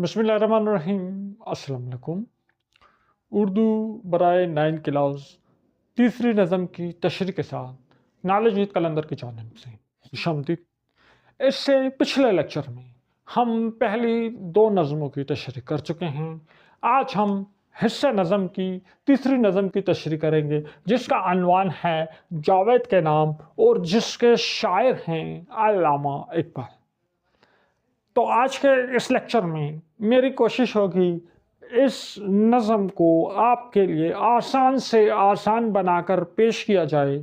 بسم اللہ الرحمن الرحیم۔ السلام علیکم۔ اردو برائے 9 کلاس تیسری نظم کی تشریح کے ساتھ نالج وتھ کلندر کی جانب سے خوش آمدید۔ اس سے پچھلے لیکچر میں ہم پہلی 2 نظموں کی تشریح کر چکے ہیں۔ آج ہم حصہ نظم کی تیسری نظم کی تشریح کریں گے جس کا عنوان ہے جاوید کے نام اور جس کے شاعر ہیں علامہ اقبال۔ تو آج کے اس لیکچر میں میری کوشش ہوگی اس نظم کو آپ کے لیے آسان سے آسان بنا کر پیش کیا جائے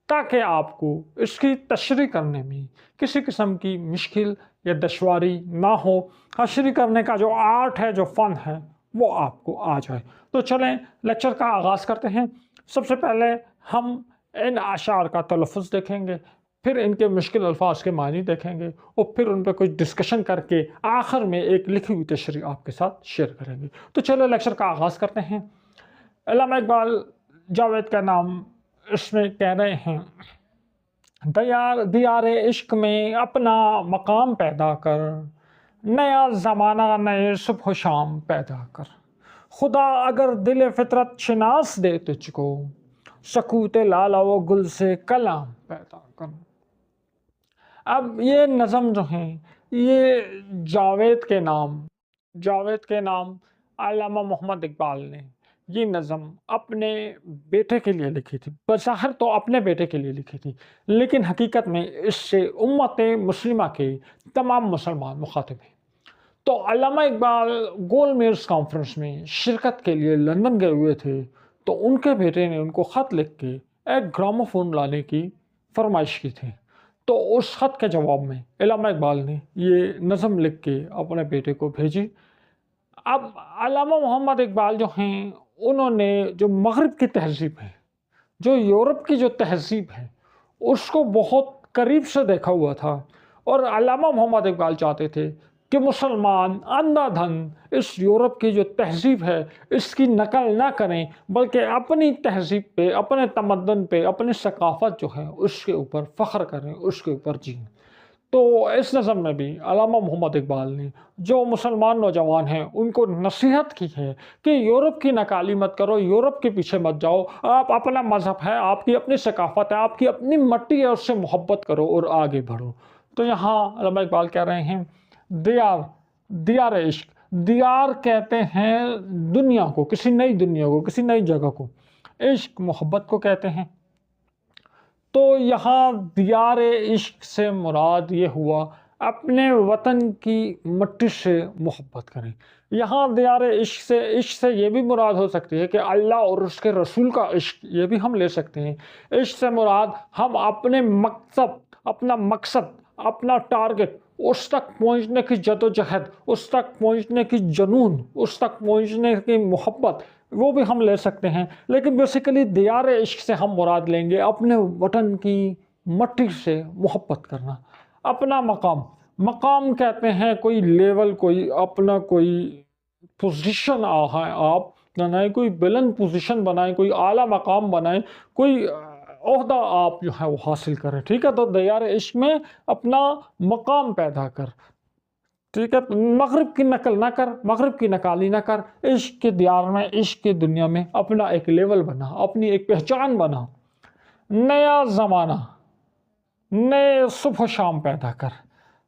تاکہ آپ کو اس کی تشریح کرنے میں کسی قسم کی مشکل یا دشواری نہ ہو۔ تشریح کرنے کا جو آرٹ ہے، جو فن ہے، وہ آپ کو آ جائے۔ تو چلیں لیکچر کا آغاز کرتے ہیں۔ سب سے پہلے ہم ان اشعار کا تلفظ دیکھیں گے، پھر ان کے مشکل الفاظ کے معنی دیکھیں گے اور پھر ان پہ کچھ ڈسکشن کر کے آخر میں ایک لکھی ہوئی تشریح آپ کے ساتھ شیئر کریں گے۔ تو چلو لیکچر کا آغاز کرتے ہیں۔ علامہ اقبال جاوید کا نام اس میں کہہ رہے ہیں، دیار عشق میں اپنا مقام پیدا کر، نیا زمانہ نئے صبح و شام پیدا کر، خدا اگر دل فطرت شناس دے تجھ کو، سکوت لالا و گل سے کلام پیدا کر۔ اب یہ نظم جو ہیں، یہ جاوید کے نام علامہ محمد اقبال نے یہ نظم اپنے بیٹے کے لیے لکھی تھی۔ بظاہر تو اپنے بیٹے کے لیے لکھی تھی، لیکن حقیقت میں اس سے امت مسلمہ کے تمام مسلمان مخاطب ہیں۔ تو علامہ اقبال گول میز کانفرنس میں شرکت کے لیے لندن گئے ہوئے تھے، تو ان کے بیٹے نے ان کو خط لکھ کے ایک گراموفون لانے کی فرمائش کی تھی۔ تو اس خط کے جواب میں علامہ اقبال نے یہ نظم لکھ کے اپنے بیٹے کو بھیجی۔ اب علامہ محمد اقبال جو ہیں، انہوں نے جو مغرب کی تہذیب ہے، جو یورپ کی جو تہذیب ہے، اس کو بہت قریب سے دیکھا ہوا تھا، اور علامہ محمد اقبال چاہتے تھے کہ مسلمان اندھا دھن اس یورپ کی جو تہذیب ہے اس کی نقل نہ کریں، بلکہ اپنی تہذیب پہ، اپنے تمدن پہ، اپنی ثقافت جو ہے اس کے اوپر فخر کریں، اس کے اوپر جئیں۔ تو اس نظم میں بھی علامہ محمد اقبال نے جو مسلمان نوجوان ہیں ان کو نصیحت کی ہے کہ یورپ کی نقالی مت کرو، یورپ کے پیچھے مت جاؤ، آپ اپنا مذہب ہے، آپ کی اپنی ثقافت ہے، آپ کی اپنی مٹی ہے، اس سے محبت کرو اور آگے بڑھو۔ تو یہاں علامہ اقبال کہہ رہے ہیں، دیار عشق، دیار کہتے ہیں دنیا کو، کسی نئی دنیا کو، کسی نئی جگہ کو، عشق محبت کو کہتے ہیں۔ تو یہاں دیار عشق سے مراد یہ ہوا اپنے وطن کی مٹی سے محبت کریں۔ یہاں دیار عشق سے یہ بھی مراد ہو سکتی ہے کہ اللہ اور اس کے رسول کا عشق، یہ بھی ہم لے سکتے ہیں۔ عشق سے مراد ہم اپنے اپنا مقصد، اپنا ٹارگٹ، اس تک پہنچنے کی جدوجہد، اس تک پہنچنے کی جنون، اس تک پہنچنے کی محبت، وہ بھی ہم لے سکتے ہیں۔ لیکن بیسیکلی دیار عشق سے ہم مراد لیں گے اپنے وطن کی مٹی سے محبت کرنا۔ اپنا مقام کہتے ہیں کوئی لیول، کوئی اپنا کوئی پوزیشن آپ بنائیں، کوئی بلند پوزیشن بنائیں، کوئی اعلیٰ مقام بنائیں، کوئی عہدہ آپ جو ہے وہ حاصل کریں، ٹھیک ہے؟ تو دیار عشق میں اپنا مقام پیدا کر، ٹھیک ہے؟ مغرب کی نقل نہ کر، مغرب کی نقالی نہ کر، عشق کے دیار میں، عشق کی دنیا میں اپنا ایک لیول بنا، اپنی ایک پہچان بنا۔ نیا زمانہ، نئے صبح و شام پیدا کر۔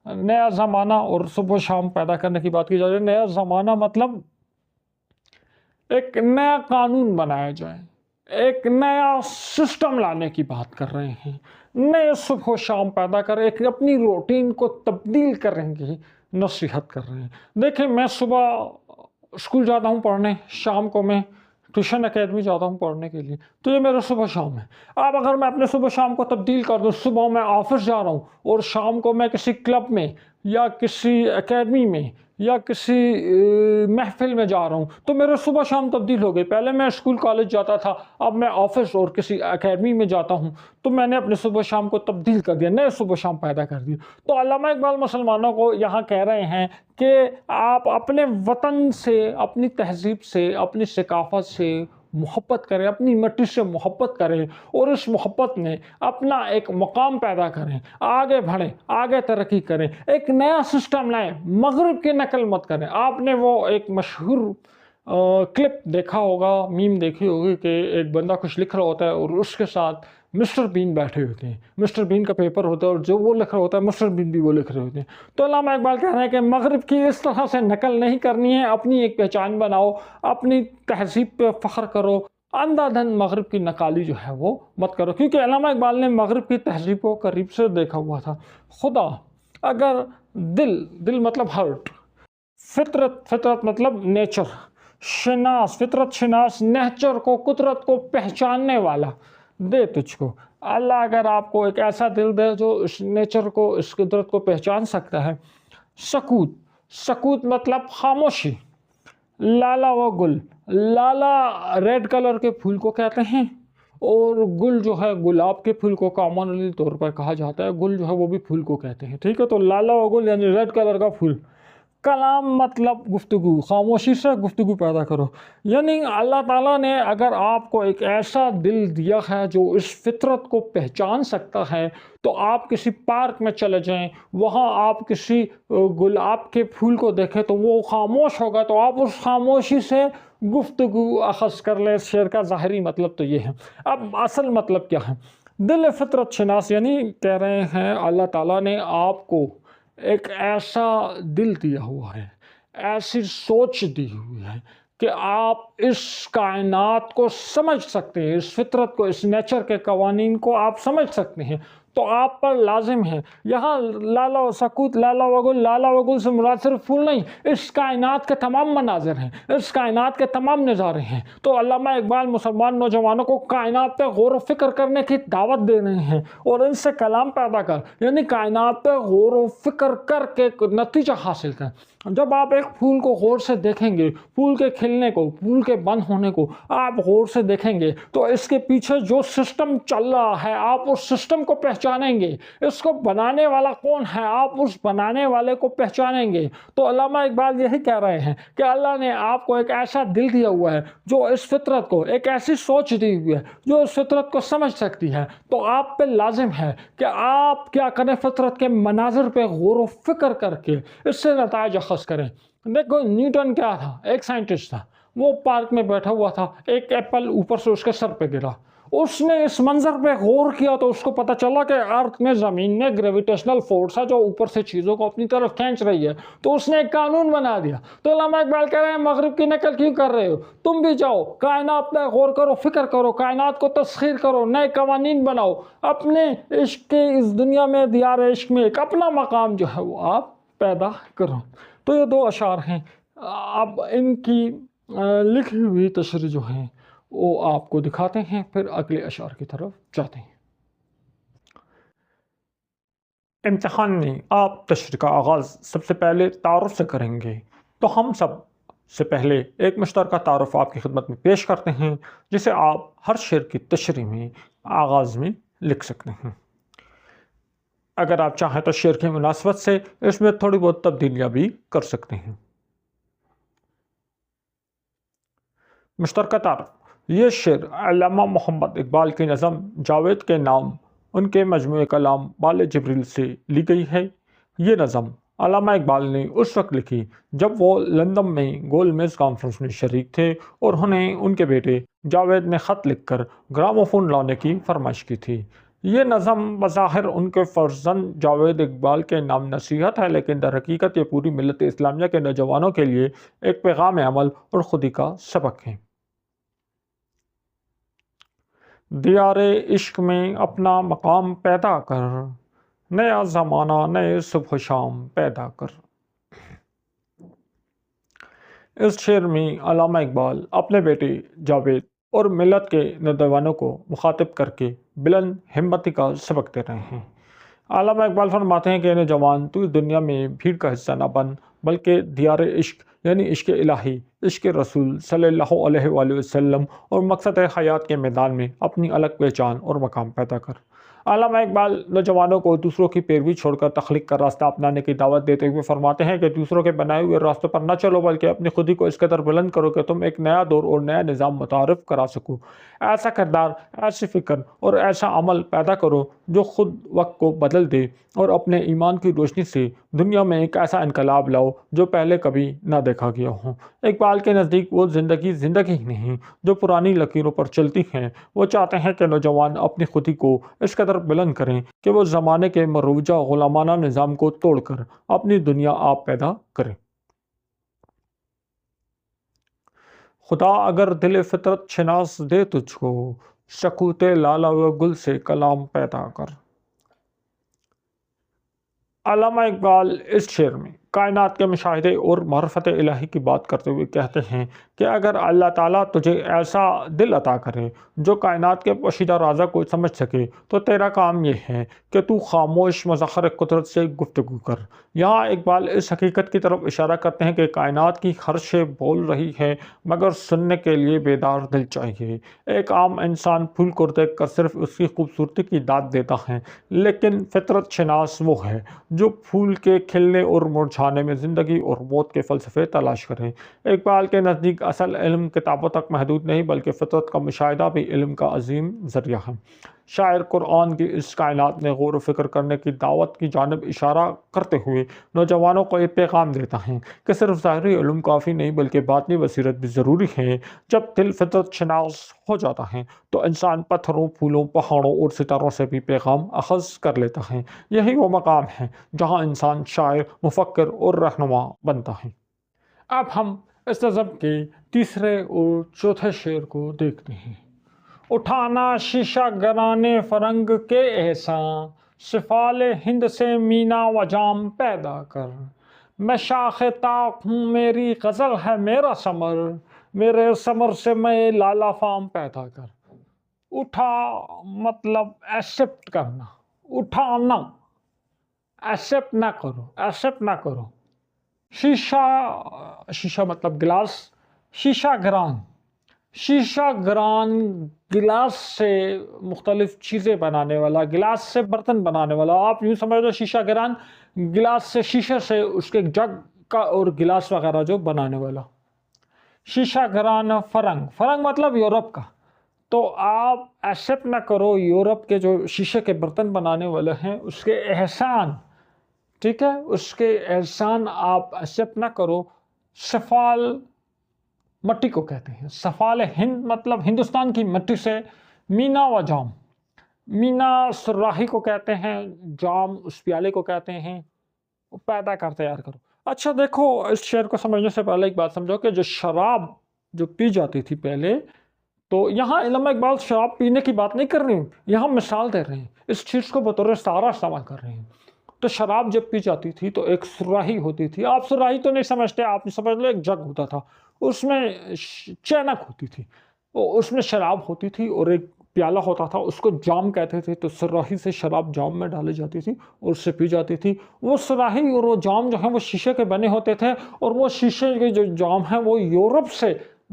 نیا زمانہ اور صبح و شام پیدا کرنے کی بات کی جا رہی ہے۔ نیا زمانہ مطلب ایک نیا قانون بنایا جائے، ایک نیا سسٹم لانے کی بات کر رہے ہیں۔ نئے صبح و شام پیدا کر، ایک اپنی روٹین کو تبدیل کرنے کی نصیحت کر رہے ہیں۔ دیکھیں، میں صبح اسکول جاتا ہوں پڑھنے، شام کو میں ٹیوشن اکیڈمی جاتا ہوں پڑھنے کے لیے، تو یہ میرا صبح شام ہے۔ اب اگر میں اپنے صبح شام کو تبدیل کر دوں، صبح میں آفس جا رہا ہوں اور شام کو میں کسی کلب میں یا کسی اکیڈمی میں یا کسی محفل میں جا رہا ہوں، تو میرے صبح شام تبدیل ہو گئی۔ پہلے میں اسکول کالج جاتا تھا، اب میں آفس اور کسی اکیڈمی میں جاتا ہوں، تو میں نے اپنے صبح شام کو تبدیل کر دیا، نئے صبح شام پیدا کر دیا۔ تو علامہ اقبال مسلمانوں کو یہاں کہہ رہے ہیں کہ آپ اپنے وطن سے، اپنی تہذیب سے، اپنی ثقافت سے محبت کریں، اپنی مٹی سے محبت کریں اور اس محبت میں اپنا ایک مقام پیدا کریں، آگے بڑھیں، آگے ترقی کریں، ایک نیا سسٹم لائیں، مغرب کی نقل مت کریں۔ آپ نے وہ ایک مشہور کلپ دیکھا ہوگا، میم دیکھی ہوگی کہ ایک بندہ کچھ لکھ رہا ہوتا ہے اور اس کے ساتھ مسٹر بین بیٹھے ہوتے ہیں، مسٹر بین کا پیپر ہوتا ہے اور جو وہ لکھ رہا ہوتا ہے مسٹر بین بھی وہ لکھ رہے ہوتے ہیں۔ تو علامہ اقبال کہہ رہے ہیں کہ مغرب کی اس طرح سے نقل نہیں کرنی ہے، اپنی ایک پہچان بناؤ، اپنی تہذیب پہ فخر کرو، اندھا دھند مغرب کی نقالی جو ہے وہ مت کرو، کیونکہ علامہ اقبال نے مغرب کی تہذیب کو قریب سے دیکھا ہوا تھا۔ خدا اگر دل مطلب ہارٹ، فطرت مطلب نیچر، فطرت شناس، نیچر کو، قدرت کو پہچاننے والا دے تجھ کو۔ اللہ اگر آپ کو ایک ایسا دل دے جو اس نیچر کو، اس قدرت کو پہچان سکتا ہے۔ سکوت مطلب خاموشی، لالا و گل، لالا ریڈ کلر کے پھول کو کہتے ہیں اور گل جو ہے گلاب کے پھول کو کامنلی طور پر کہا جاتا ہے، گل جو ہے وہ بھی پھول کو کہتے ہیں، ٹھیک ہے۔ تو لالا و گل یعنی ریڈ کلر کا پھول۔ کلام مطلب گفتگو، خاموشی سے گفتگو پیدا کرو، یعنی اللہ تعالیٰ نے اگر آپ کو ایک ایسا دل دیا ہے جو اس فطرت کو پہچان سکتا ہے، تو آپ کسی پارک میں چلے جائیں، وہاں آپ کسی گلاب کے پھول کو دیکھیں تو وہ خاموش ہوگا، تو آپ اس خاموشی سے گفتگو اخذ کر لیں۔ اس شعر کا ظاہری مطلب تو یہ ہے۔ اب اصل مطلب کیا ہے؟ دل فطرت شناس، یعنی کہہ رہے ہیں اللہ تعالیٰ نے آپ کو ایک ایسا دل دیا ہوا ہے، ایسی سوچ دی ہوئی ہے کہ آپ اس کائنات کو سمجھ سکتے ہیں، اس فطرت کو، اس نیچر کے قوانین کو آپ سمجھ سکتے ہیں، تو آپ پر لازم ہے۔ یہاں لالا و سکوت، لالا و گل، لالا و گل سے مراد صرف پھول نہیں، اس کائنات کے تمام مناظر ہیں، اس کائنات کے تمام نظارے ہیں۔ تو علامہ اقبال مسلمان نوجوانوں کو کائنات پہ غور و فکر کرنے کی دعوت دے رہے ہیں اور ان سے کلام پیدا کر، یعنی کائنات پہ غور و فکر کر کے نتیجہ حاصل کر۔ جب آپ ایک پھول کو غور سے دیکھیں گے، پھول کے کھلنے کو، پھول کے بند ہونے کو آپ غور سے دیکھیں گے، تو اس کے پیچھے جو سسٹم چل رہا ہے آپ اس سسٹم کو پہچانیں گے، اس کو بنانے والا کون ہے آپ اس بنانے والے کو پہچانیں گے۔ تو علامہ اقبال یہی کہہ رہے ہیں کہ اللہ نے آپ کو ایک ایسا دل دیا ہوا ہے جو اس فطرت کو، ایک ایسی سوچ دی ہوئی ہے جو اس فطرت کو سمجھ سکتی ہے، تو آپ پہ لازم ہے کہ آپ کیا کریں، فطرت کے مناظر پہ غور و فکر کر کے اس سے نتائج اخذ کریں۔ دیکھو نیوٹن کیا تھا؟ ایک سائنٹسٹ تھا، وہ پارک میں بیٹھا ہوا تھا، ایک ایپل اوپر سے اس کے سر پہ گرا، اس نے اس منظر پہ غور کیا تو اس کو پتا چلا کہ ارتھ میں، زمین میں گریویٹیشنل فورس ہے جو اوپر سے چیزوں کو اپنی طرف کھینچ رہی ہے، تو اس نے ایک قانون بنا دیا۔ تو علامہ اقبال کہہ رہے ہیں مغرب کی نقل کیوں کر رہے ہو؟ تم بھی جاؤ کائنات پہ غور کرو، فکر کرو، کائنات کو تسخیر کرو، نئے قوانین بناؤ، اپنے عشق کے اس دنیا میں، دیار عشق میں ایک اپنا مقام جو ہے وہ آپ پیدا کرو۔ تو یہ دو اشعار ہیں، اب ان کی لکھی ہوئی تشریح جو ہیں وہ آپ کو دکھاتے ہیں، پھر اگلے اشعار کی طرف جاتے ہیں۔ امتحان میں آپ تشریح کا آغاز سب سے پہلے تعارف سے کریں گے، تو ہم سب سے پہلے ایک مشترکہ تعارف آپ کی خدمت میں پیش کرتے ہیں، جسے آپ ہر شعر کی تشریح میں آغاز میں لکھ سکتے ہیں۔ اگر آپ چاہیں تو شعر کی مناسبت سے اس میں تھوڑی بہت تبدیلیاں بھی کر سکتے ہیں۔ مشترکہ تعارف: یہ شعر علامہ محمد اقبال کی نظم جاوید کے نام ان کے مجموعہ کلام بال جبریل سے لی گئی ہے۔ یہ نظم علامہ اقبال نے اس وقت لکھی جب وہ لندن میں گول میز کانفرنس میں شریک تھے اور انہیں ان کے بیٹے جاوید نے خط لکھ کر گراموفون لانے کی فرمائش کی تھی۔ یہ نظم بظاہر ان کے فرزند جاوید اقبال کے نام نصیحت ہے، لیکن در حقیقت یہ پوری ملت اسلامیہ کے نوجوانوں کے لیے ایک پیغام عمل اور خودی کا سبق ہے۔ دیار عشق میں اپنا مقام پیدا کر، نیا زمانہ نئے صبح و شام پیدا کر۔ اس شعر میں علامہ اقبال اپنے بیٹے جاوید اور ملت کے نوجوانوں کو مخاطب کر کے بلند ہمتی کا سبق دے رہے ہیں۔ علامہ اقبال فرماتے ہیں کہ نوجوان، تو اس دنیا میں بھیڑ کا حصہ نہ بن، بلکہ دیار عشق یعنی عشق الہی، عشق رسول صلی اللہ علیہ وآلہ وسلم اور مقصد حیات کے میدان میں اپنی الگ پہچان اور مقام پیدا کر۔ علامہ اقبال نوجوانوں کو دوسروں کی پیروی چھوڑ کر تخلیق کا راستہ اپنانے کی دعوت دیتے ہوئے فرماتے ہیں کہ دوسروں کے بنائے ہوئے راستوں پر نہ چلو، بلکہ اپنی خودی کو اس قدر بلند کرو کہ تم ایک نیا دور اور نیا نظام متعارف کرا سکو۔ ایسا کردار، ایسی فکر اور ایسا عمل پیدا کرو جو خود وقت کو بدل دے، اور اپنے ایمان کی روشنی سے دنیا میں ایک ایسا انقلاب لاؤ جو پہلے کبھی نہ دیکھا گیا ہو۔ اقبال کے نزدیک وہ زندگی ہی نہیں جو پرانی لکیروں پر چلتی ہیں۔ وہ چاہتے ہیں کہ نوجوان اپنی خودی کو اس قدر بلند کریں کہ وہ زمانے کے مروجہ غلامانہ نظام کو توڑ کر اپنی دنیا آپ پیدا کریں۔ خدا اگر دل فطرت شناس دے تجھ کو، شکوتے لالا و گل سے کلام پیدا کر۔ علامہ اقبال اس شعر میں کائنات کے مشاہدے اور معرفت الہی کی بات کرتے ہوئے کہتے ہیں کہ اگر اللہ تعالیٰ تجھے ایسا دل عطا کرے جو کائنات کے پوشیدہ رازہ کو سمجھ سکے تو تیرا کام یہ ہے کہ تو خاموش مظہر قدرت سے گفتگو کر۔ یہاں اقبال اس حقیقت کی طرف اشارہ کرتے ہیں کہ کائنات کی ہر شے بول رہی ہے، مگر سننے کے لیے بیدار دل چاہیے۔ ایک عام انسان پھول کو دیکھ کر صرف اس کی خوبصورتی کی داد دیتا ہے، لیکن فطرت شناس وہ ہے جو پھول کے کھلنے اور مرجھانے میں زندگی اور موت کے فلسفے تلاش کریں۔ اقبال کے نزدیک اصل علم کتابوں تک محدود نہیں، بلکہ فطرت کا مشاہدہ بھی علم کا عظیم ذریعہ ہے۔ شاعر قرآن کی اس کائنات میں غور و فکر کرنے کی دعوت کی جانب اشارہ کرتے ہوئے نوجوانوں کو یہ پیغام دیتا ہے کہ صرف ظاہری علم کافی نہیں، بلکہ باطنی بصیرت بھی ضروری ہے۔ جب دل فطرت شناس ہو جاتا ہے تو انسان پتھروں، پھولوں، پہاڑوں اور ستاروں سے بھی پیغام اخذ کر لیتا ہے۔ یہی وہ مقام ہے جہاں انسان شاعر، مفکر اور رہنما بنتا ہے۔ اب ہم اس نظم کے تیسرے اور چوتھے شعر کو دیکھتے ہیں۔ اٹھانا شیشہ گرانے فرنگ کے احسان، سفال ہند سے مینا و جام پیدا کر۔ میں شاخ طاق ہوں، میری غزل ہے میرا ثمر، میرے ثمر سے میں لالا فام پیدا کر۔ اٹھا مطلب ایکسپٹ کرنا، اٹھانا، ایکسپٹ نہ کرو، ایکسپٹ نہ کرو۔ شیشہ مطلب گلاس، شیشہ گران، شیشہ گران گلاس سے مختلف چیزیں بنانے والا، گلاس سے برتن بنانے والا۔ آپ یوں سمجھ لو شیشہ گران گلاس سے، شیشے سے اس کے جگ کا اور گلاس وغیرہ جو بنانے والا۔ شیشہ گران فرنگ، فرنگ مطلب یورپ کا۔ تو آپ ایکسپٹ نہ کرو یورپ کے جو شیشے کے برتن بنانے والے ہیں اس کے احسان، ٹھیک ہے، اس کے احسان آپ ایکسپٹ نہ کرو۔ سفال مٹی کو کہتے ہیں، سفال ہند مطلب ہندوستان کی مٹی سے، مینا و جام، مینا سراہی کو کہتے ہیں، جام اس پیالے کو کہتے ہیں، پیدا کر تیار کرو۔ اچھا دیکھو، اس شعر کو سمجھنے سے پہلے ایک بات سمجھو کہ جو شراب جو پی جاتی تھی پہلے، تو یہاں علامہ اقبال شراب پینے کی بات نہیں کر رہے ہیں، یہاں مثال دے رہے ہیں، اس چیز کو بطور سارا استعمال کر رہے ہیں۔ تو شراب جب پی جاتی تھی تو ایک سراہی ہوتی تھی، آپ سراہی تو نہیں سمجھتے، آپ سمجھ لو ایک جگ ہوتا تھا، اس میں چینک ہوتی تھی، اس میں شراب ہوتی تھی، اور ایک پیالہ ہوتا تھا، اس کو جام کہتے تھے۔ تو سراہی سے شراب جام میں ڈالی جاتی تھی اور اس سے پی جاتی تھی۔ وہ سراہی اور وہ جام جو ہیں وہ شیشے کے بنے ہوتے تھے، اور وہ شیشے کے جو جام ہیں وہ یورپ سے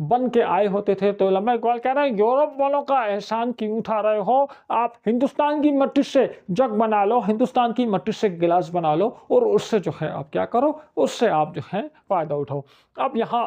بن کے آئے ہوتے تھے۔ تو علامہ اقبال کہہ رہے ہیں یورپ والوں کا احسان کیوں اٹھا رہے ہو؟ آپ ہندوستان کی مٹی سے جگ بنا لو، ہندوستان کی مٹی سے گلاس بنا لو، اور اس سے جو ہے آپ کیا کرو، اس سے آپ جو ہے فائدہ اٹھاؤ۔ اب یہاں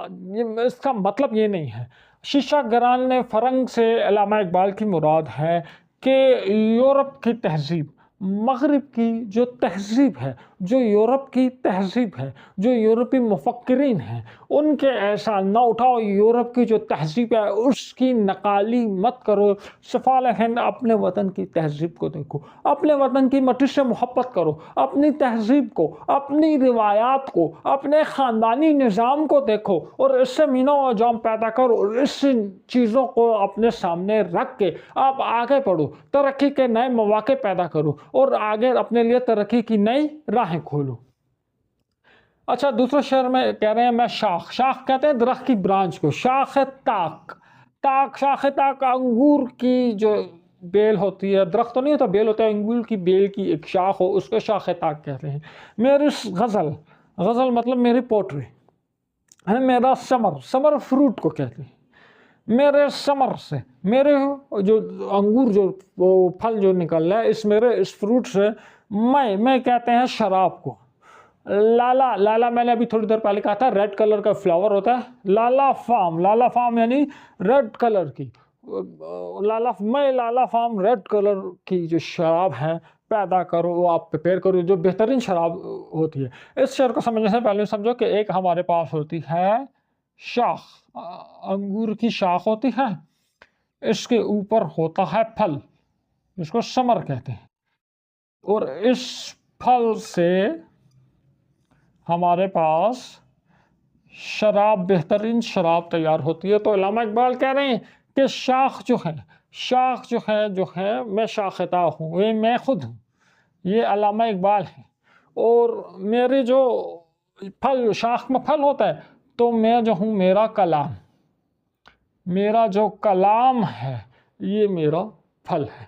اس کا مطلب یہ نہیں ہے۔ شیشہ گران فرنگ سے علامہ اقبال کی مراد ہے کہ یورپ کی تہذیب، مغرب کی جو تہذیب ہے، جو یورپ کی تہذیب ہے، جو یورپی مفکرین ہیں، ان کے احسان نہ اٹھاؤ۔ یورپ کی جو تہذیب ہے اس کی نقالی مت کرو۔ سفال ہند، اپنے وطن کی تہذیب کو دیکھو، اپنے وطن کی مٹی سے محبت کرو، اپنی تہذیب کو، اپنی روایات کو، اپنے خاندانی نظام کو دیکھو، اور اس سے مینا و جام پیدا کرو، اور اس چیزوں کو اپنے سامنے رکھ کے آپ آگے بڑھو، ترقی کے نئے مواقع پیدا کرو، اور آگے اپنے لیے ترقی کی نئی راہیں کھولو۔ اچھا دوسرے شعر میں کہہ رہے ہیں میں شاخ، شاخ کہتے ہیں درخت کی برانچ کو، شاخ طاق، طاق، شاخ طاق انگور کی جو بیل ہوتی ہے، درخت تو نہیں ہوتا، بیل ہوتا ہے، انگور کی بیل کی ایک شاخ ہو، اس کو شاخ طاق کہتے ہیں۔ میری غزل، غزل مطلب میری پوٹری ہے، میرا ثمر، ثمر فروٹ کو کہتے ہیں، میرے ثمر سے، میرے جو انگور جو وہ پھل جو نکل رہا ہے اس میرے اس فروٹ سے، میں کہتے ہیں شراب کو۔ لالا میں نے ابھی تھوڑی دیر پہلے کہا تھا ریڈ کلر کا فلاور ہوتا ہے، لالا فام یعنی ریڈ کلر کی، لالا فام ریڈ کلر کی جو شراب ہے پیدا کرو، وہ آپ پریپیئر کرو، جو بہترین شراب ہوتی ہے۔ اس شعر کو سمجھنے سے پہلے سمجھو کہ ایک ہمارے پاس ہوتی ہے شاخ، انگور کی شاخ ہوتی ہے، اس کے اوپر ہوتا ہے پھل جس کو ثمر کہتے ہیں، اور اس پھل سے ہمارے پاس شراب، بہترین شراب تیار ہوتی ہے۔ تو علامہ اقبال کہہ رہے ہیں کہ شاخ جو ہے میں شاخ طاق ہوں، یہ میں خود ہوں، یہ علامہ اقبال ہے، اور میری جو پھل، شاخ میں پھل ہوتا ہے تو میں جو ہوں، میرا جو کلام ہے یہ میرا پھل ہے۔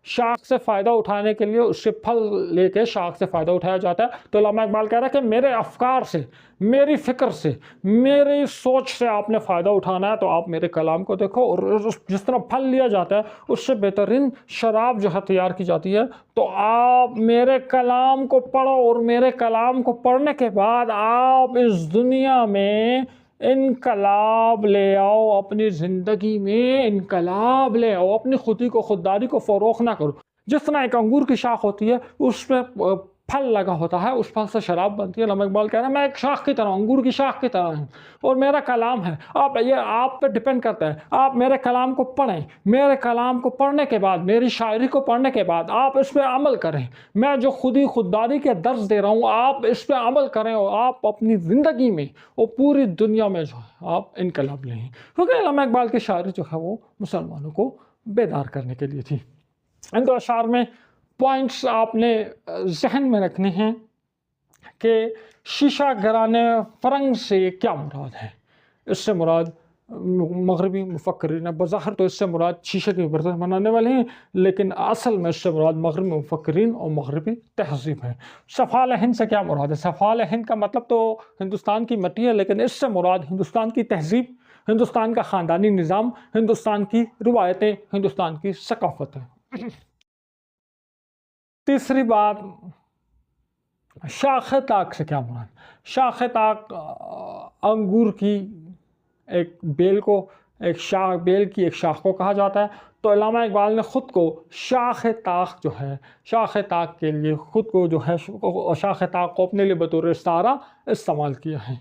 شاخ سے فائدہ اٹھانے کے لیے اس سے پھل لے کے شاخ سے فائدہ اٹھایا جاتا ہے۔ تو علامہ اقبال کہہ رہا ہے کہ میرے افکار سے، میری فکر سے، میری سوچ سے آپ نے فائدہ اٹھانا ہے تو آپ میرے کلام کو دیکھو، اور جس طرح پھل لیا جاتا ہے اس سے بہترین شراب جو ہے تیار کی جاتی ہے، تو آپ میرے کلام کو پڑھو، اور میرے کلام کو پڑھنے کے بعد آپ اس دنیا میں انقلاب لے آؤ، اپنی زندگی میں انقلاب لے آؤ، اپنی خودی کو، خودداری کو فروغ نہ کرو۔ جس طرح ایک انگور کی شاخ ہوتی ہے، اس پہ پھل لگا ہوتا ہے، اس پھل سے شراب بنتی ہے۔ علامہ اقبال کہہ رہا ہے میں ایک شاخ کی طرح، انگور کی شاخ کی طرح ہوں، اور میرا کلام ہے، یہ آپ پہ ڈیپینڈ کرتا ہے۔ آپ میرے کلام کو پڑھیں، میرے کلام کو پڑھنے کے بعد، میری شاعری کو پڑھنے کے بعد آپ اس پہ عمل کریں، میں جو خودداری کے درس دے رہا ہوں آپ اس پہ عمل کریں، اور آپ اپنی زندگی میں اور پوری دنیا میں جو ہے آپ انقلاب لیں۔ کیونکہ علامہ اقبال کی شاعری جو ہے وہ مسلمانوں کو بیدار کرنے کے لیے تھی۔ ان دو اشعار میں پوائنٹس آپ نے ذہن میں رکھنے ہیں کہ شیشہ گرانے فرنگ سے کیا مراد ہے۔ اس سے مراد مغربی مفکرین، بظاہر تو اس سے مراد شیشے کے برتن بنانے والے ہیں، لیکن اصل میں اس سے مراد مغربی مفکرین اور مغربی تہذیب ہے۔ سفال ہند سے کیا مراد ہے؟ سفال ہند کا مطلب تو ہندوستان کی مٹی ہے، لیکن اس سے مراد ہندوستان کی تہذیب، ہندوستان کا خاندانی نظام، ہندوستان کی روایتیں، ہندوستان کی ثقافت ہے۔ تیسری بات، شاخ طاق سے کیا مراد؟ شاخ طاق انگور کی ایک بیل کی ایک شاخ کو کہا جاتا ہے۔ تو علامہ اقبال نے خود کو شاخ طاق شاخ طاق کے لیے خود کو شاخ طاق کو اپنے لیے بطور استعارہ استعمال کیا ہے۔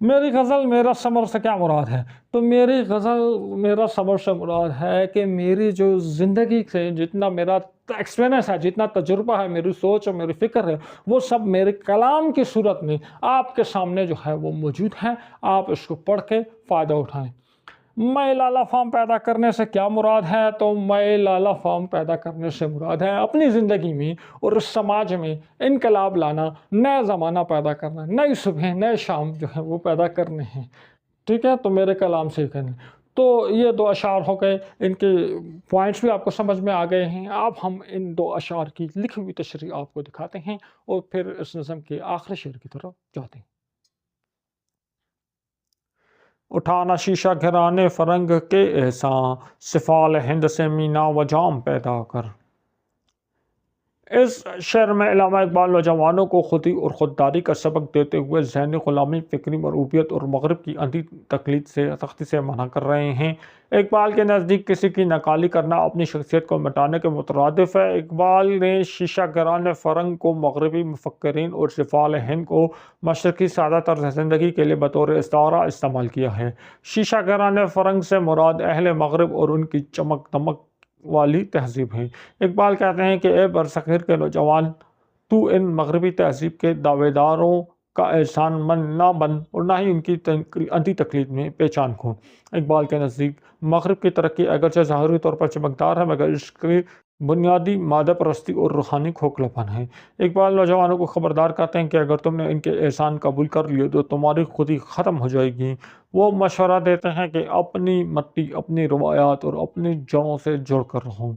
میری غزل میرا ثمر سے کیا مراد ہے؟ تو میری غزل میرا ثمر سے مراد ہے کہ میری جو زندگی سے جتنا میرا ایکسپیرینس ہے، جتنا تجربہ ہے، میری سوچ اور میری فکر ہے، وہ سب میرے کلام کی صورت میں آپ کے سامنے جو ہے وہ موجود ہے۔ آپ اس کو پڑھ کے فائدہ اٹھائیں۔ میں لالا فام پیدا کرنے سے کیا مراد ہے؟ تو میں لالا فام پیدا کرنے سے مراد ہے اپنی زندگی میں اور اس سماج میں انقلاب لانا، نیا زمانہ پیدا کرنا، نئی صبح نئے شام جو ہے وہ پیدا کرنے ہیں۔ ٹھیک ہے، تو میرے کلام سے کریں۔ تو یہ دو اشعار ہو گئے، ان کے پوائنٹس بھی آپ کو سمجھ میں آ گئے ہیں۔ اب ہم ان دو اشعار کی لکھی ہوئی تشریح آپ کو دکھاتے ہیں اور پھر اس نظم کے آخری شعر کی طرف جاتے ہیں۔ اٹھانا شیشہ گھرانے فرنگ کے احساں، سفال ہند سے مینا و جام پیدا کر۔ اس شعر میں علامہ اقبال نوجوانوں کو خودی اور خودداری کا سبق دیتے ہوئے ذہنی غلامی، فکری مرعوبیت اور مغرب کی اندھی تقلید سے سختی سے منع کر رہے ہیں۔ اقبال کے نزدیک کسی کی نقالی کرنا اپنی شخصیت کو مٹانے کے مترادف ہے۔ اقبال نے شیشہ گران فرنگ کو مغربی مفکرین اور سفال ہند کو مشرقی سادہ طرز زندگی کے لیے بطور استعارہ استعمال کیا ہے۔ شیشہ گران فرنگ سے مراد اہل مغرب اور ان کی چمک دمک والی تہذیب ہے۔ اقبال کہتے ہیں کہ اے برصغیر کے نوجوان، تو ان مغربی تہذیب کے دعوے داروں کا احسان مند نہ بن اور نہ ہی ان کی اندھی تقلید میں پہچان کھو۔ اقبال کے نزدیک مغرب کی ترقی اگرچہ ظاہری طور پر چمکدار ہے، مگر اس کی بنیادی مادہ پرستی اور روحانی کھوکھلا پن ہے۔ اقبال نوجوانوں کو خبردار کرتے ہیں کہ اگر تم نے ان کے احسان قبول کر لیے تو تمہاری خودی ختم ہو جائے گی۔ وہ مشورہ دیتے ہیں کہ اپنی مٹی، اپنی روایات اور اپنی جڑوں سے جڑ کر رہو۔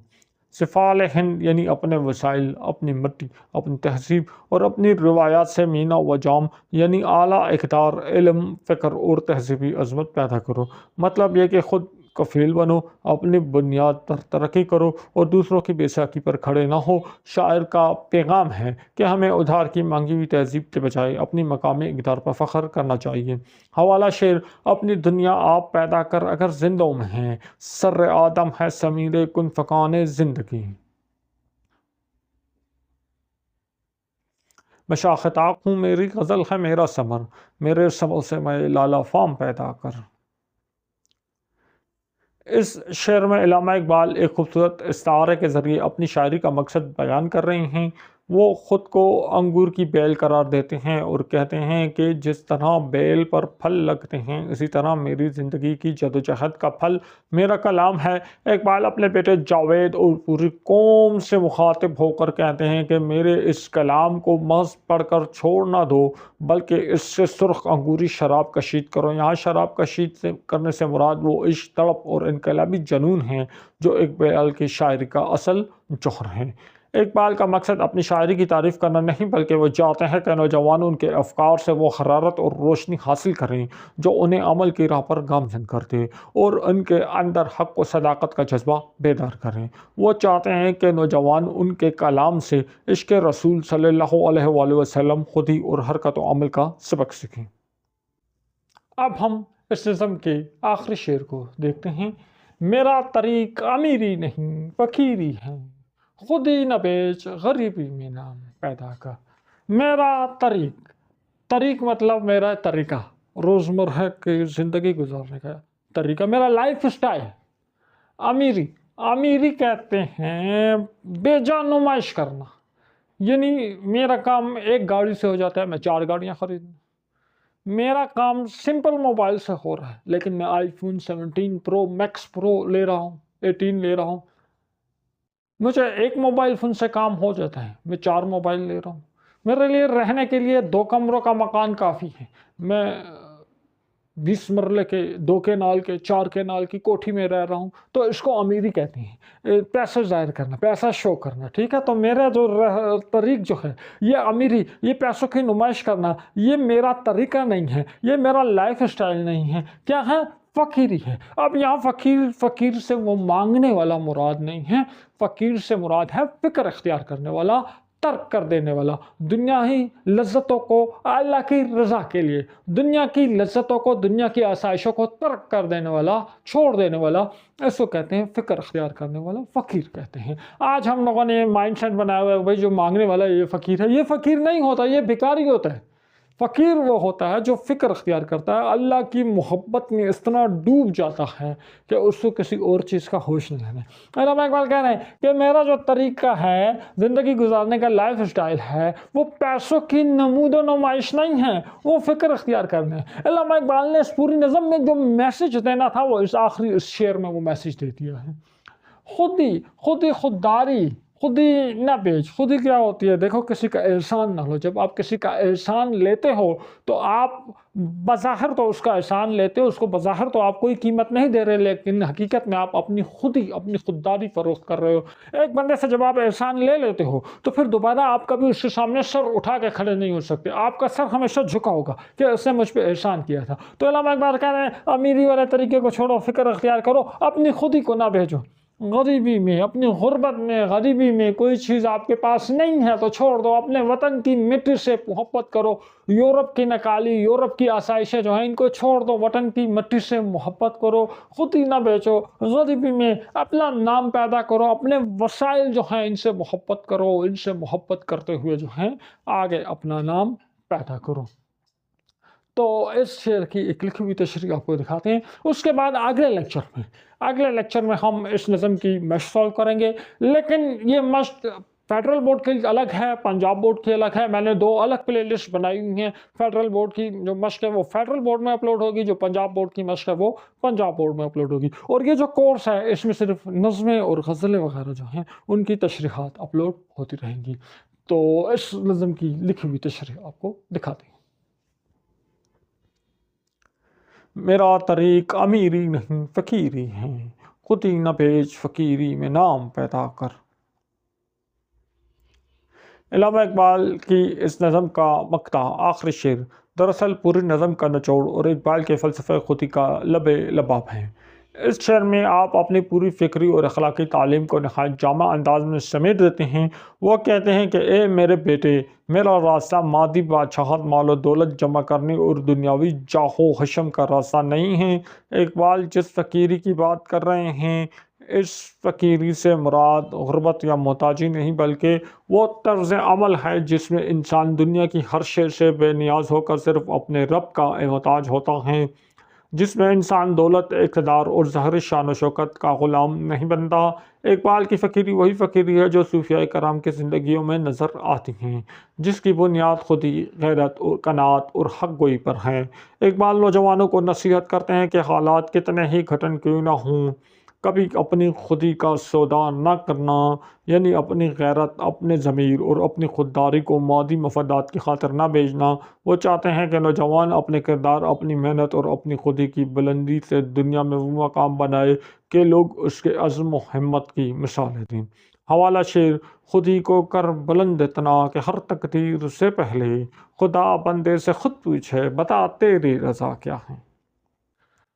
سفال ہند یعنی اپنے وسائل، اپنی مٹی، اپنی تہذیب اور اپنی روایات سے مینا و جام یعنی اعلیٰ اقدار، علم، فکر اور تہذیبی عظمت پیدا کرو۔ مطلب یہ کہ خود کفیل بنو، اپنی بنیاد پر ترقی کرو اور دوسروں کی بے ساکی پر کھڑے نہ ہو۔ شاعر کا پیغام ہے کہ ہمیں ادھار کی مانگی ہوئی تہذیب کے بجائے اپنی مقامی اقدار پر فخر کرنا چاہیے۔ حوالہ شعر: اپنی دنیا آپ پیدا کر اگر زندوں میں ہیں، سر آدم ہے سمیر کن فکان زندگی۔ میں شاخ طاق ہوں، میری غزل ہے میرا ثمر، میرے ثمر سے میں لالا فام پیدا کر۔ اس شعر میں علامہ اقبال ایک خوبصورت استعارے کے ذریعے اپنی شاعری کا مقصد بیان کر رہے ہیں۔ وہ خود کو انگور کی بیل قرار دیتے ہیں اور کہتے ہیں کہ جس طرح بیل پر پھل لگتے ہیں، اسی طرح میری زندگی کی جدوجہد کا پھل میرا کلام ہے۔ اقبال اپنے بیٹے جاوید اور پوری قوم سے مخاطب ہو کر کہتے ہیں کہ میرے اس کلام کو محض پڑھ کر چھوڑ نہ دو، بلکہ اس سے سرخ انگوری شراب کشید کرو۔ یہاں شراب کشید کرنے سے مراد وہ عشق، تڑپ اور انقلابی جنون ہیں جو اقبال کی شاعری کا اصل جوہر ہیں۔ اقبال کا مقصد اپنی شاعری کی تعریف کرنا نہیں، بلکہ وہ چاہتے ہیں کہ نوجوان ان کے افکار سے وہ حرارت اور روشنی حاصل کریں جو انہیں عمل کی راہ پر گامزن کر دے اور ان کے اندر حق و صداقت کا جذبہ بیدار کریں۔ وہ چاہتے ہیں کہ نوجوان ان کے کلام سے عشق رسول صلی اللہ علیہ وآلہ وسلم، خودی اور حرکت و عمل کا سبق سیکھیں۔ اب ہم اس نظم کے آخری شعر کو دیکھتے ہیں۔ میرا طریق امیری نہیں فقیری ہے، خودی نہ بیچ غریبی میں نام پیدا کر۔ میرا طریق مطلب میرا طریقہ، روزمرہ کی زندگی گزارنے کا طریقہ، میرا لائف اسٹائل۔ امیری کہتے ہیں بے جان نمائش کرنا، یعنی میرا کام ایک گاڑی سے ہو جاتا ہے، میں 4 گاڑیاں خرید لوں۔ میرا کام سمپل موبائل سے ہو رہا ہے، لیکن میں آئی فون 17 پرو میکس پرو لے رہا ہوں، 18 لے رہا ہوں۔ مجھے ایک موبائل فون سے کام ہو جاتا ہے، میں 4 موبائل لے رہا ہوں۔ میرے لیے رہنے کے لیے 2 کمروں کا مکان کافی ہے، میں 20 مرلے کے 2 کینال کے 4 کینال کی کوٹھی میں رہ رہا ہوں۔ تو اس کو امیری کہتے ہیں، پیسہ ظاہر کرنا، پیسہ شو کرنا، ٹھیک ہے۔ تو میرا جو طریق جو ہے یہ امیری، یہ پیسوں کی نمائش کرنا، یہ میرا طریقہ نہیں ہے، یہ میرا لائف اسٹائل نہیں ہے۔ کیا ہے؟ فقیری ہے۔ اب یہاں فقیر سے وہ مانگنے والا مراد نہیں ہے، فقیر سے مراد ہے فکر اختیار کرنے والا، ترک کر دینے والا، دنیا ہی لذتوں کو اللہ کی رضا کے لیے، دنیا کی لذتوں کو، دنیا کی آسائشوں کو ترک کر دینے والا، چھوڑ دینے والا، اس کو کہتے ہیں فکر اختیار کرنے والا، فقیر کہتے ہیں۔ آج ہم لوگوں نے مائنڈ سیٹ بنایا ہوا ہے بھائی جو مانگنے والا ہے یہ فقیر ہے۔ یہ فقیر نہیں ہوتا، یہ بھکاری ہوتا ہے۔ فقیر وہ ہوتا ہے جو فکر اختیار کرتا ہے، اللہ کی محبت میں اس طرح ڈوب جاتا ہے کہ اس کو کسی اور چیز کا ہوش نہیں رہنا۔ علامہ اقبال کہہ رہے ہیں کہ میرا جو طریقہ ہے زندگی گزارنے کا، لائف اسٹائل ہے، وہ پیسوں کی نمود و نمائش نہیں ہے، وہ فکر اختیار کرنا ہے۔ علامہ اقبال نے اس پوری نظم میں جو میسج دینا تھا وہ اس شعر میں وہ میسج دے دیا ہے۔ خودداری، خودی نہ بیچ۔ خودی کیا ہوتی ہے؟ دیکھو، کسی کا احسان نہ لو۔ جب آپ کسی کا احسان لیتے ہو تو آپ بظاہر تو اس کا احسان لیتے ہو، اس کو بظاہر تو آپ کوئی قیمت نہیں دے رہے، لیکن حقیقت میں آپ اپنی خودداری فروخت کر رہے ہو۔ ایک بندے سے جب آپ احسان لے لیتے ہو تو پھر دوبارہ آپ کبھی اس کے سامنے سر اٹھا کے کھڑے نہیں ہو سکتے، آپ کا سر ہمیشہ جھکا ہوگا کہ اس نے مجھ پہ احسان کیا تھا۔ تو علامہ اقبال کہہ رہے ہیں امیری والے طریقے کو چھوڑو، فکر اختیار کرو، اپنی خودی کو نہ بھیجو۔ غریبی میں، اپنی غربت میں، غریبی میں کوئی چیز آپ کے پاس نہیں ہے تو چھوڑ دو، اپنے وطن کی مٹی سے محبت کرو۔ یورپ کی نکالی، یورپ کی آسائشیں جو ہیں ان کو چھوڑ دو، وطن کی مٹی سے محبت کرو، خود ہی نہ بیچو۔ غریبی میں اپنا نام پیدا کرو، اپنے وسائل جو ہیں ان سے محبت کرو، ان سے محبت کرتے ہوئے جو ہیں آگے اپنا نام پیدا کرو۔ تو اس شعر کی ایک لکھی ہوئی تشریح آپ کو دکھاتے ہیں۔ اس کے بعد اگلے لیکچر میں ہم اس نظم کی مشق سالو کریں گے، لیکن یہ مشق فیڈرل بورڈ کی الگ ہے، پنجاب بورڈ کی الگ ہے۔ میں نے 2 الگ پلے لسٹ بنائی ہوئی ہیں۔ فیڈرل بورڈ کی جو مشق ہے وہ فیڈرل بورڈ میں اپلوڈ ہوگی، جو پنجاب بورڈ کی مشق ہے وہ پنجاب بورڈ میں اپلوڈ ہوگی۔ اور یہ جو کورس ہے اس میں صرف نظمیں اور غزلیں وغیرہ جو ہیں ان کی تشریحات اپلوڈ ہوتی رہیں گی۔ تو اس نظم کی لکھی ہوئی تشریح آپ کو دکھاتے ہیں۔ میرا طریق امیری نہیں فقیری ہے، خودی نہ بیچ فقیری میں نام پیدا کر۔ علامہ اقبال کی اس نظم کا مقطع آخری شعر دراصل پوری نظم کا نچوڑ اور اقبال کے فلسفہ خودی کا لب لباب ہے۔ اس شعر میں آپ اپنی پوری فکری اور اخلاقی تعلیم کو نہایت جامع انداز میں سمیٹ دیتے ہیں۔ وہ کہتے ہیں کہ اے میرے بیٹے، میرا راستہ مادی بادشاہت، مال و دولت جمع کرنے اور دنیاوی جاہ و حشم کا راستہ نہیں ہے۔ اقبال جس فقیری کی بات کر رہے ہیں، اس فقیری سے مراد غربت یا محتاجی نہیں، بلکہ وہ طرز عمل ہے جس میں انسان دنیا کی ہر شے سے بے نیاز ہو کر صرف اپنے رب کا محتاج ہوتا ہے، جس میں انسان دولت، اقتدار اور ظاہری شان و شوکت کا غلام نہیں بنتا۔ اقبال کی فقیری وہی فقیری ہے جو صوفیاء کرام کی زندگیوں میں نظر آتی ہیں، جس کی بنیاد خودی، غیرت اور قناعت اور حق گوئی پر ہے۔ اقبال نوجوانوں کو نصیحت کرتے ہیں کہ حالات کتنے ہی گھٹن کیوں نہ ہوں، کبھی اپنی خودی کا سودا نہ کرنا، یعنی اپنی غیرت، اپنے ضمیر اور اپنی خودداری کو مادی مفادات کی خاطر نہ بیچنا۔ وہ چاہتے ہیں کہ نوجوان اپنے کردار، اپنی محنت اور اپنی خودی کی بلندی سے دنیا میں وہ مقام بنائے کہ لوگ اس کے عزم و ہمت کی مثالیں دیں۔ حوالہ شعر: خودی کو کر بلند اتنا کہ ہر تقدیر سے پہلے خدا بندے سے خود پوچھے، بتا تیری رضا کیا ہے۔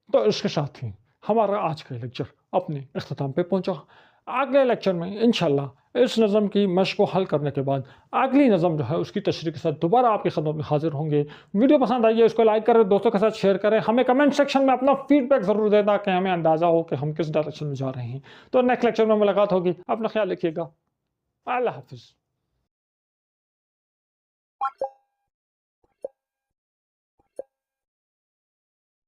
تو اس کے ساتھ ہی ہمارا آج کا لیکچر اپنے اختتام پہ پہنچا۔ اگلے لیکچر میں انشاءاللہ اس نظم کی مشق کو حل کرنے کے بعد اگلی نظم جو ہے اس کی تشریح کے ساتھ دوبارہ آپ کی خدمت میں حاضر ہوں گے۔ ویڈیو پسند آئی ہے اس کو لائک کریں، دوستوں کے ساتھ شیئر کریں، ہمیں کمنٹ سیکشن میں اپنا فیڈ بیک ضرور دیں تاکہ ہمیں اندازہ ہو کہ ہم کس ڈائریکشن میں جا رہے ہیں۔ تو نیکسٹ لیکچر میں ملاقات ہوگی، اپنا خیال رکھیے گا، اللہ حافظ۔